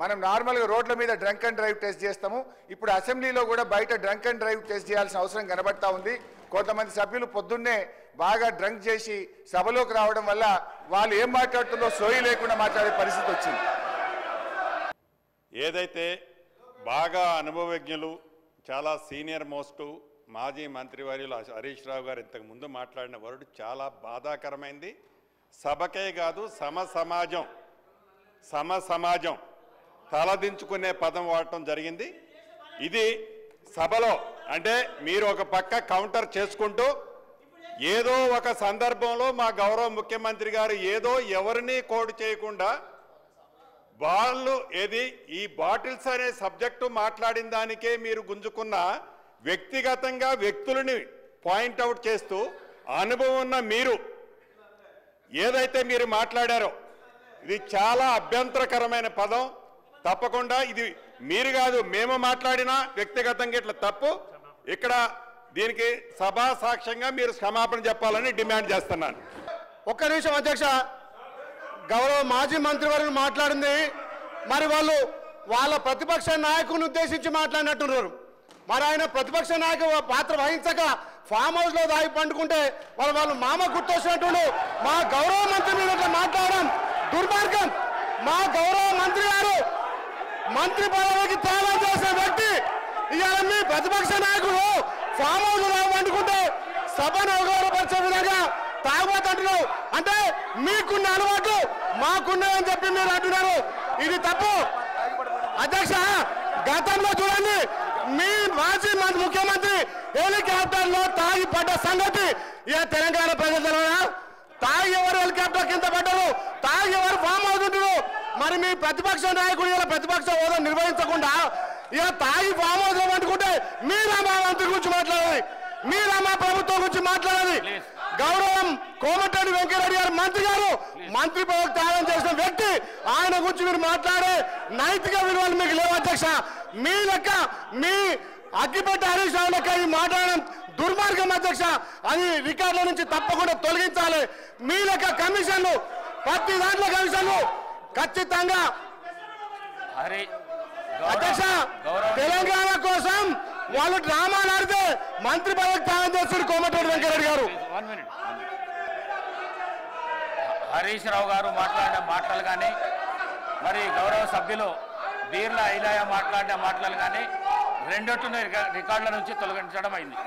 మనం నార్మల్గా రోడ్ల మీద డ్రంక్ అండ్ డ్రైవ్ టెస్ట్ చేస్తాము. ఇప్పుడు అసెంబ్లీలో కూడా బయట డ్రంక్ అండ్ డ్రైవ్ టెస్ట్ చేయాల్సిన అవసరం కనబడతా ఉంది. కొంతమంది సభ్యులు పొద్దున్నే బాగా డ్రంక్ చేసి సభలోకి రావడం వల్ల వాళ్ళు ఏం మాట్లాడుతుందో సోయి లేకుండా మాట్లాడే పరిస్థితి వచ్చింది. ఏదైతే బాగా అనుభవజ్ఞులు చాలా సీనియర్ మోస్ట్ మాజీ మంత్రివర్యులు హరీష్ రావు గారు ఇంతకు ముందు మాట్లాడిన వర్డ్ చాలా బాధాకరమైంది. సభకే కాదు సమాజం తలదించుకునే పదం వాడటం జరిగింది. ఇది సభలో అంటే మీరు ఒక పక్క కౌంటర్ చేసుకుంటూ ఏదో ఒక సందర్భంలో మా గౌరవ ముఖ్యమంత్రి గారు ఏదో ఎవరిని కోడ్ చేయకుండా వాళ్ళు ఈ బాటిల్స్ అనే సబ్జెక్టు మాట్లాడిన దానికే మీరు గుంజుకున్న వ్యక్తిగతంగా వ్యక్తులని పాయింట్అవుట్ చేస్తూ అనుభవం ఉన్న మీరు ఏదైతే మీరు మాట్లాడారో ఇది చాలా అభ్యంతరకరమైన పదం. తప్పకుండా ఇది మీరు కాదు మేము మాట్లాడినా వ్యక్తిగతంగా ఇట్లా తప్పు. ఇక్కడ దీనికి సభా సాక్ష్యంగా మీరు క్షమాపణ చెప్పాలని డిమాండ్ చేస్తున్నాను. ఒక్క నిమిషం అధ్యక్ష, గౌరవ మాజీ మంత్రివర్యులు మాట్లాడింది మరి వాళ్ళు వాళ్ళ ప్రతిపక్ష నాయకుని ఉద్దేశించి మాట్లాడినట్టున్నారు. మరి ఆయన ప్రతిపక్ష నాయకు పాత్ర వహించక ఫామ్ హౌస్ లో దాగి పండుకుంటే వాళ్ళు మామ గుర్తొచ్చినట్టు మా గౌరవ మంత్రి మీద మాట్లాడడం దుర్మార్గం. మా గౌరవ మంత్రి గారు మంత్రి పదవికి త్యాగం చేసిన వ్యక్తి ఇవాళ మీ ప్రతిపక్ష నాయకుడు ఫామ్ హౌస్ లో పండుకుంటే సభను అవగౌరవపరిచే విధంగా తాగుబోతుంటున్నావు అంటే మీకున్న అలవాటు మాకున్నాయని చెప్పి మీరు అంటున్నారు. ఇది తప్పు అధ్యక్ష. గతంలో చూడండి మీ మాజీ ముఖ్యమంత్రి హెలికాప్టర్ లో తాగి పడ్డ సంగతి ఇక తెలంగాణ ప్రజలు తాగి ఎవరు హెలికాప్టర్ కింద పడ్డారు, తాగి ఎవరు ఫామ్ అవుతుంటారు. మరి మీ ప్రతిపక్ష నాయకుడు ఇలా ప్రతిపక్ష హోదా నిర్వహించకుండా ఇక తాగి ఫామ్ హౌస్ లో పండుకుంటే మీరా మా మంత్రి గురించి మాట్లాడాలి, మీరా మా ప్రభుత్వం గురించి మాట్లాడాలి. గౌరవం కోమటిరెడ్డి వెంకటరెడ్డి గారు మంత్రి గారు మంత్రి పదవికి త్యాగం చేసిన వ్యక్తి, ఆయన గురించి మీరు మాట్లాడే నైతిక విలువలు మీకు లేవు అధ్యక్ష. మీ లెక్క మీ అగ్గిపెట్టి హరీష్ రావు లెక్క ఈ మాట్లాడడం దుర్మార్గం అధ్యక్ష. అది రికార్డుల నుంచి తప్పకుండా తొలగించాలి. మీ లెక్క కమిషన్లు ప్రతి దాంట్లో కమిషన్లు ఖచ్చితంగా అధ్యక్ష తెలంగాణ కోసం వాళ్ళు డ్రామాలు ఆడితే మంత్రి పదవికి త్యాగం చేస్తారు కోమటిరెడ్డి వెంకటరెడ్డి గారు. హరీష్ రావు గారు మాట్లాడిన మాటలు కానీ మరి గౌరవ సభ్యులు బీర్లా ఐలయ్య మాట్లాడిన మాటలు కానీ రెండొట్టున రికార్డుల నుంచి తొలగించడం అయింది.